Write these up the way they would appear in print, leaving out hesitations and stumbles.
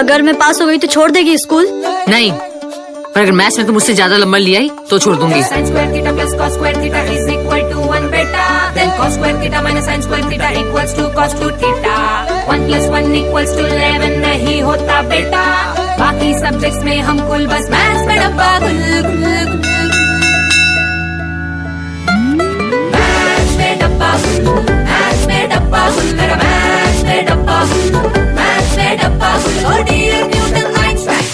अगर मैं पास हो गई तो छोड़ देगी स्कूल? नहीं, पर अगर मैथ्स में तुम मुझसे ज्यादा नंबर ले आई तो छोड़ दूंगी। sin square theta plus cos square theta is equal to 1 beta. Then cos square theta minus sin square theta equals to cos 2 theta. 1 plus 1 equals to 11 नहीं होता बेटा। बाकी सब्जेक्ट्स में हम कुल बस मैथ्स में डब्बा गुल गुल गुल। मैथ्स में डब्बा गुल, मैथ्स में डब्बा गुल, मेरा मैथ्स में डब्बा गुल, मैथ्स में डब्बा गुल। Oh dear Newton Einstein,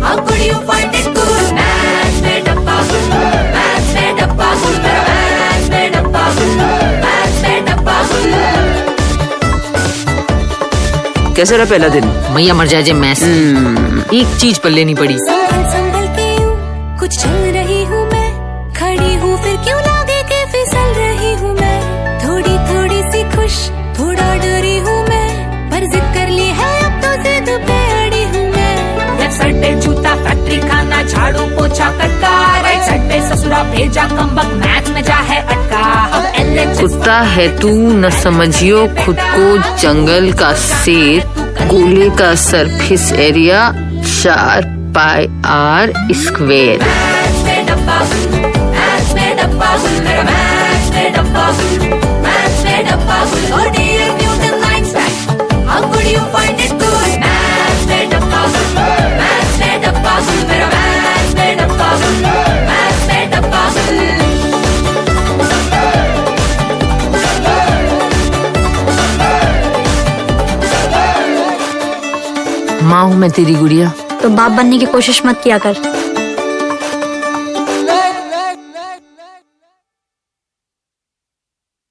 how could you find it good? Maths में डब्बा गुल, मैथ्स में डब्बा गुल, मेरा मैथ्स में डब्बा गुल, मैथ्स में डब्बा गुल। कैसे रहा पहला दिन? मैया मर जाए मैथ्स एक चीज पर लेनी पड़ी। संभल संभल के यूं कुछ चल रही हूँ मैं, खड़ी हूँ फिर क्यों लागे के फिसल रही हूँ मैं। थोड़ी थोड़ी सी खुश, थोड़ा डरी हूँ मैं, पर जिद कर ली है अब तो जिद पे अड़ी हूँ मैं। लेफ्ट साइड पे जूता फैक्ट्री खाना झाड़ू पोछा कटका, राइट साइड पे ससुरा भेजा कमबख्त मैथ में जा है अटका। अब कुत्ता है तू न समझियो खुद को जंगल का शेर, गोले का सरफेस एरिया 4 पाई r स्क्वेयर। मैथ्स में डब्बा गुल, मैथ्स में डब्बा गुल, मेरा मैथ्स में डब्बा गुल, मैथ्स में डब्बा गुल। Oh dear Newton Einstein, how could you find it good? Maths में डब्बा गुल, मैथ्स में डब्बा गुल, मेरा मैथ्स में डब्बा गुल, मैथ्स में डब्बा गुल। माँ हूँ मैं तेरी गुड़िया। तो बाप बनने की कोशिश मत किया कर।